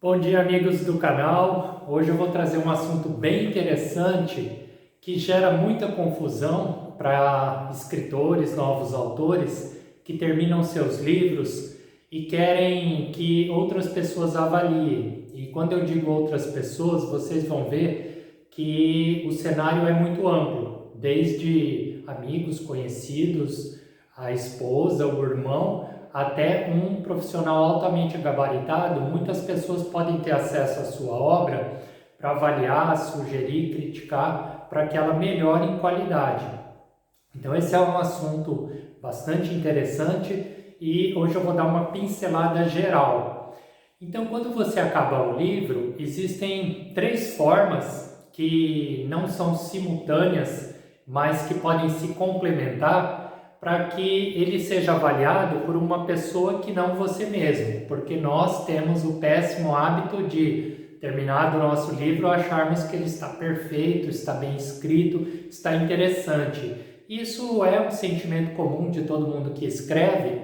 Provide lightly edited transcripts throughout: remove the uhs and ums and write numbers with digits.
Bom dia, amigos do canal. Hoje eu vou trazer um assunto bem interessante que gera muita confusão para escritores, novos autores que terminam seus livros e querem que outras pessoas avaliem. E quando eu digo outras pessoas, vocês vão ver que o cenário é muito amplo, desde amigos, conhecidos, a esposa, o irmão, até um profissional altamente gabaritado. Muitas pessoas podem ter acesso à sua obra para avaliar, sugerir, criticar, para que ela melhore em qualidade. Então esse é um assunto bastante interessante e hoje eu vou dar uma pincelada geral. Então, quando você acaba o livro, existem três formas que não são simultâneas, mas que podem se complementar para que ele seja avaliado por uma pessoa que não você mesmo, porque nós temos o péssimo hábito de, terminado o nosso livro, acharmos que ele está perfeito, está bem escrito, está interessante. Isso é um sentimento comum de todo mundo que escreve,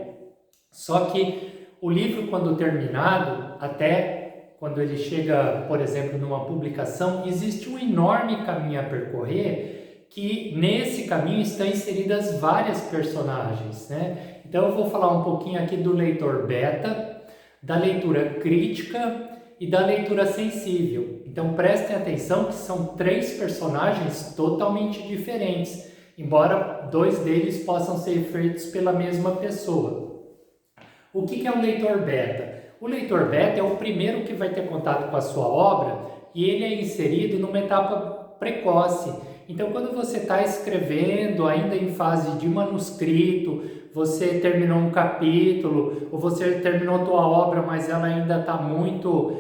só que o livro, quando terminado, até quando ele chega, por exemplo, numa publicação, existe um enorme caminho a percorrer, que nesse caminho estão inseridas várias personagens, né? Então eu vou falar um pouquinho aqui do leitor beta, da leitura crítica e da leitura sensível. Então prestem atenção que são três personagens totalmente diferentes, embora dois deles possam ser feitos pela mesma pessoa. O que é um leitor beta? O leitor beta é o primeiro que vai ter contato com a sua obra e ele é inserido numa etapa precoce. Então, quando você está escrevendo, ainda em fase de manuscrito, você terminou um capítulo, ou você terminou a sua obra, mas ela ainda está muito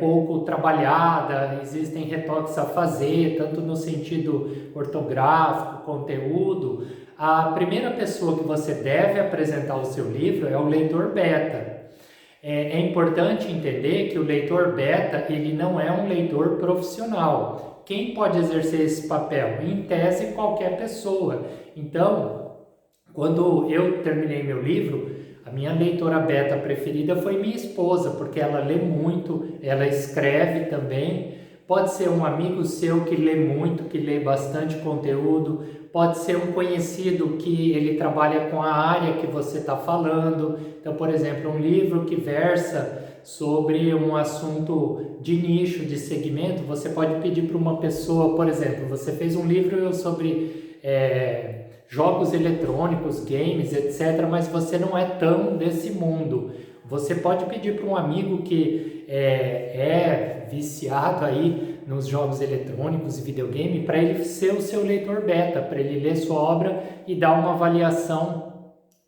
pouco trabalhada, existem retoques a fazer, tanto no sentido ortográfico, conteúdo. A primeira pessoa que você deve apresentar o seu livro é o leitor beta. É importante entender que o leitor beta, ele não é um leitor profissional. Quem pode exercer esse papel? Em tese, qualquer pessoa. Então, quando eu terminei meu livro, a minha leitora beta preferida foi minha esposa, porque ela lê muito, ela escreve também. Pode ser um amigo seu que lê muito, que lê bastante conteúdo, pode ser um conhecido que ele trabalha com a área que você está falando. Então, por exemplo, um livro que versa sobre um assunto de nicho, de segmento, você pode pedir para uma pessoa, por exemplo, você fez um livro sobre jogos eletrônicos, games, etc., mas você não é tão desse mundo. Você pode pedir para um amigo que é viciado aí nos jogos eletrônicos e videogame para ele ser o seu leitor beta, para ele ler sua obra e dar uma avaliação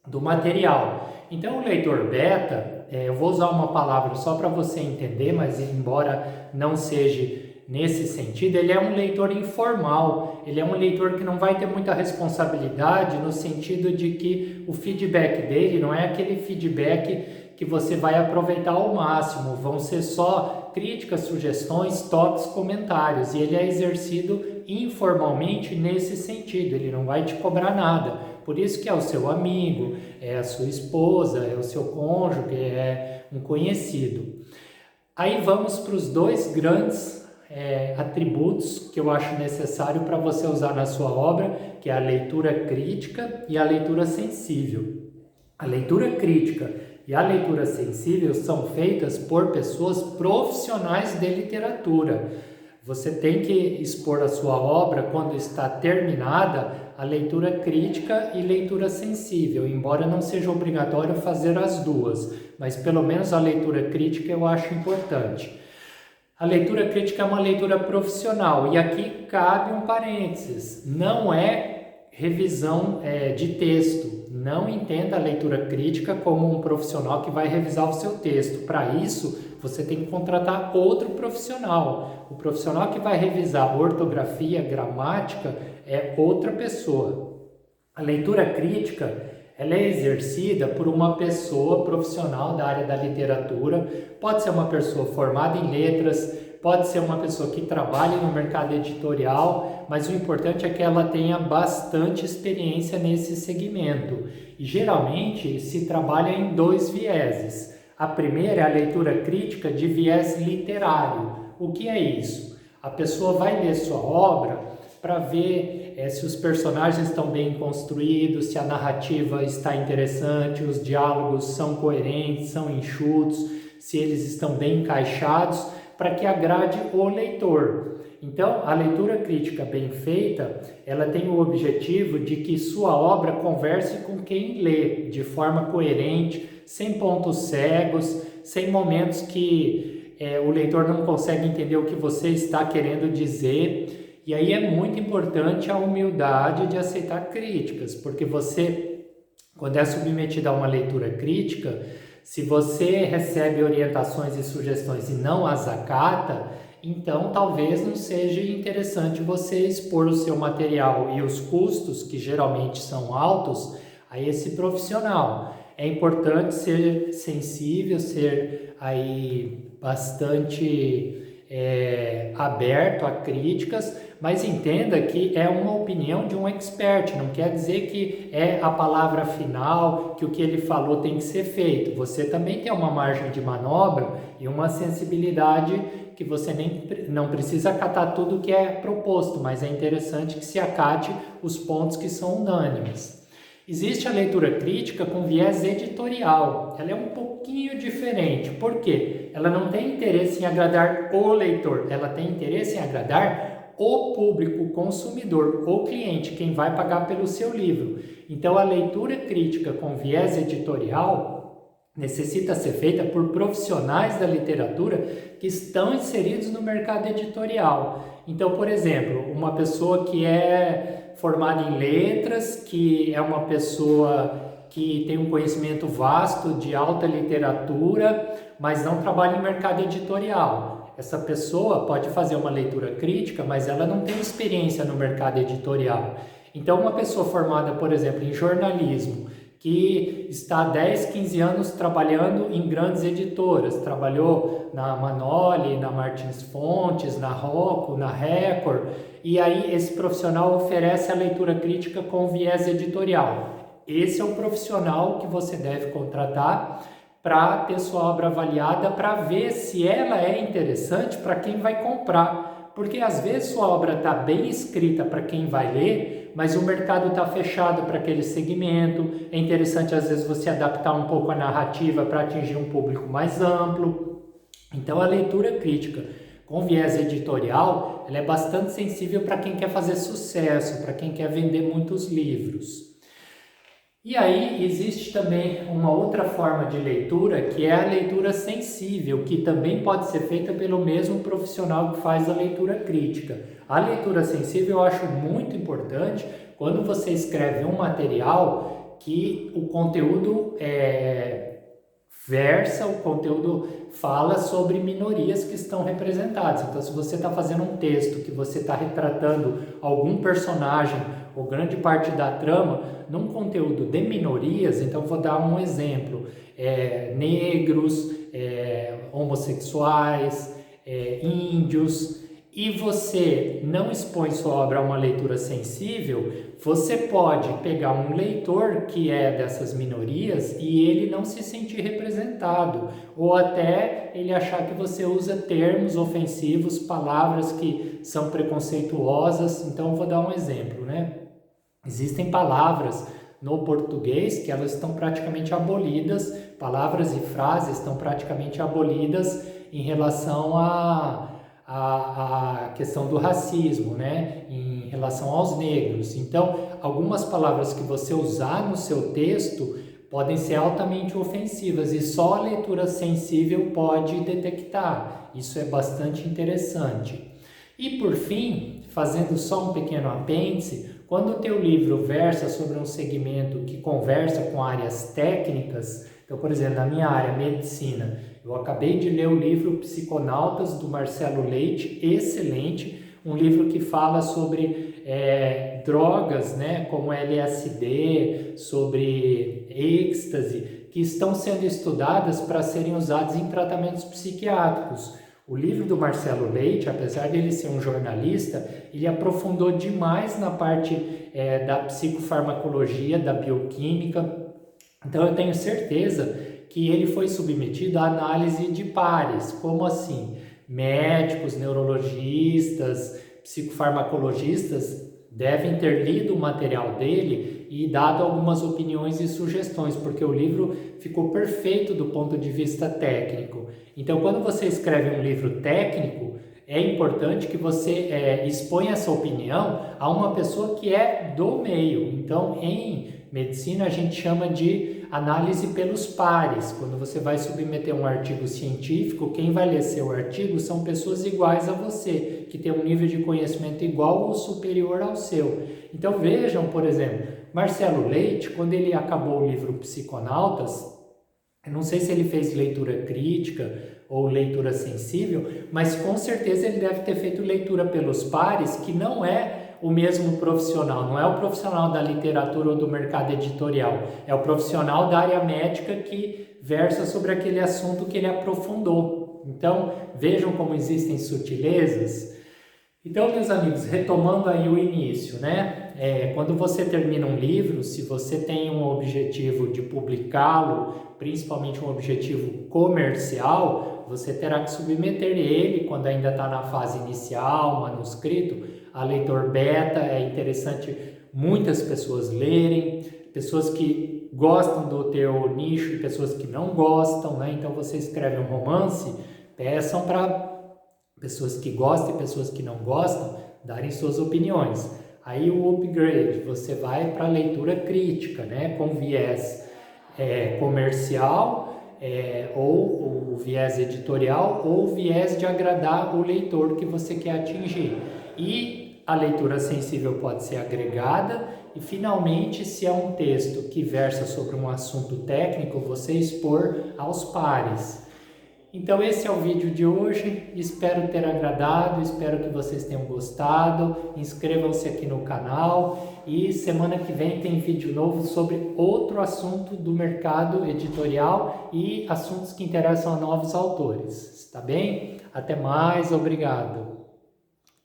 do material. Então o leitor beta, eu vou usar uma palavra só para você entender, mas embora não seja nesse sentido, ele é um leitor informal, ele é um leitor que não vai ter muita responsabilidade no sentido de que o feedback dele não é aquele feedback que você vai aproveitar ao máximo, vão ser só críticas, sugestões, toques, comentários, e ele é exercido informalmente nesse sentido, ele não vai te cobrar nada, por isso que é o seu amigo, é a sua esposa, é o seu cônjuge, é um conhecido. Aí vamos para os dois grandes atributos que eu acho necessário para você usar na sua obra, que é a leitura crítica e a leitura sensível. A leitura crítica e a leitura sensível são feitas por pessoas profissionais de literatura. Você tem que expor a sua obra, quando está terminada, a leitura crítica e leitura sensível, embora não seja obrigatório fazer as duas, mas pelo menos a leitura crítica eu acho importante. A leitura crítica é uma leitura profissional, e aqui cabe um parênteses, não é revisão de texto. Não entenda a leitura crítica como um profissional que vai revisar o seu texto. Para isso, você tem que contratar outro profissional. O profissional que vai revisar ortografia, gramática, é outra pessoa. A leitura crítica, ela é exercida por uma pessoa profissional da área da literatura, pode ser uma pessoa formada em letras, pode ser uma pessoa que trabalhe no mercado editorial, mas o importante é que ela tenha bastante experiência nesse segmento. E geralmente se trabalha em dois vieses. A primeira é a leitura crítica de viés literário. O que é isso? A pessoa vai ler sua obra para ver se os personagens estão bem construídos, se a narrativa está interessante, os diálogos são coerentes, são enxutos, se eles estão bem encaixados, para que agrade o leitor. Então, a leitura crítica bem feita, ela tem o objetivo de que sua obra converse com quem lê de forma coerente, sem pontos cegos, sem momentos que o leitor não consegue entender o que você está querendo dizer. E aí é muito importante a humildade de aceitar críticas, porque você, quando é submetido a uma leitura crítica, se você recebe orientações e sugestões e não as acata, então talvez não seja interessante você expor o seu material e os custos, que geralmente são altos, a esse profissional. É importante ser sensível, ser aí bastante aberto a críticas, mas entenda que é uma opinião de um expert, não quer dizer que é a palavra final, que o que ele falou tem que ser feito. Você também tem uma margem de manobra e uma sensibilidade que você não precisa acatar tudo que é proposto, mas é interessante que se acate os pontos que são unânimes. Existe a leitura crítica com viés editorial. Ela é um pouquinho diferente. Por quê? Ela não tem interesse em agradar o leitor, ela tem interesse em agradar o público, o consumidor, o cliente, quem vai pagar pelo seu livro. Então, a leitura crítica com viés editorial necessita ser feita por profissionais da literatura que estão inseridos no mercado editorial. Então, por exemplo, uma pessoa que é formada em letras, que é uma pessoa que tem um conhecimento vasto de alta literatura, mas não trabalha em mercado editorial. Essa pessoa pode fazer uma leitura crítica, mas ela não tem experiência no mercado editorial. Então, uma pessoa formada, por exemplo, em jornalismo, que está há 10, 15 anos trabalhando em grandes editoras, trabalhou na Manoli, na Martins Fontes, na Rocco, na Record, e aí esse profissional oferece a leitura crítica com viés editorial. Esse é o profissional que você deve contratar para ter sua obra avaliada, para ver se ela é interessante para quem vai comprar. Porque às vezes sua obra está bem escrita para quem vai ler, mas o mercado está fechado para aquele segmento. É interessante às vezes você adaptar um pouco a narrativa para atingir um público mais amplo. Então a leitura crítica com viés editorial, ela é bastante sensível para quem quer fazer sucesso, para quem quer vender muitos livros. E aí existe também uma outra forma de leitura, que é a leitura sensível, que também pode ser feita pelo mesmo profissional que faz a leitura crítica. A leitura sensível eu acho muito importante quando você escreve um material que o conteúdo o conteúdo fala sobre minorias que estão representadas. Então, se você está fazendo um texto que você está retratando algum personagem ou grande parte da trama num conteúdo de minorias, então vou dar um exemplo, negros, homossexuais, índios, e você não expõe sua obra a uma leitura sensível, você pode pegar um leitor que é dessas minorias e ele não se sentir representado, ou até ele achar que você usa termos ofensivos, palavras que são preconceituosas. Então, vou dar um exemplo, né? Existem palavras no português que elas estão praticamente abolidas, palavras e frases estão praticamente abolidas em relação a questão do racismo, né? Em relação aos negros. Então, algumas palavras que você usar no seu texto podem ser altamente ofensivas e só a leitura sensível pode detectar. Isso é bastante interessante. E por fim, fazendo só um pequeno apêndice, quando o teu livro versa sobre um segmento que conversa com áreas técnicas, então, por exemplo, na minha área, medicina, eu acabei de ler o livro Psiconautas, do Marcelo Leite, excelente, um livro que fala sobre drogas, né, como LSD, sobre êxtase, que estão sendo estudadas para serem usadas em tratamentos psiquiátricos. O livro do Marcelo Leite, apesar de ele ser um jornalista, ele aprofundou demais na parte da psicofarmacologia, da bioquímica. Então eu tenho certeza que ele foi submetido à análise de pares. Como assim? Médicos, neurologistas, psicofarmacologistas devem ter lido o material dele e dado algumas opiniões e sugestões, porque o livro ficou perfeito do ponto de vista técnico. Então, quando você escreve um livro técnico, é importante que você exponha essa opinião a uma pessoa que é do meio. Então, em medicina, a gente chama de análise pelos pares. Quando você vai submeter um artigo científico, quem vai ler seu artigo são pessoas iguais a você, que têm um nível de conhecimento igual ou superior ao seu. Então, vejam, por exemplo, Marcelo Leite, quando ele acabou o livro Psiconautas, eu não sei se ele fez leitura crítica ou leitura sensível, mas com certeza ele deve ter feito leitura pelos pares, que não é o mesmo profissional, não é o profissional da literatura ou do mercado editorial, é o profissional da área médica que versa sobre aquele assunto que ele aprofundou. Então, vejam como existem sutilezas. Então, meus amigos, retomando aí o início, né? Quando você termina um livro, se você tem um objetivo de publicá-lo, principalmente um objetivo comercial, você terá que submeter ele, quando ainda está na fase inicial, manuscrito, a leitor beta. É interessante muitas pessoas lerem, pessoas que gostam do teu nicho e pessoas que não gostam, né? Então, você escreve um romance, peçam para pessoas que gostam e pessoas que não gostam darem suas opiniões. Aí o upgrade, você vai para a leitura crítica, né, com viés comercial, ou o viés editorial, ou o viés de agradar o leitor que você quer atingir. E a leitura sensível pode ser agregada. E finalmente, se é um texto que versa sobre um assunto técnico, você expor aos pares. Então esse é o vídeo de hoje, espero ter agradado, espero que vocês tenham gostado, inscrevam-se aqui no canal e semana que vem tem vídeo novo sobre outro assunto do mercado editorial e assuntos que interessam a novos autores, tá bem? Até mais, obrigado!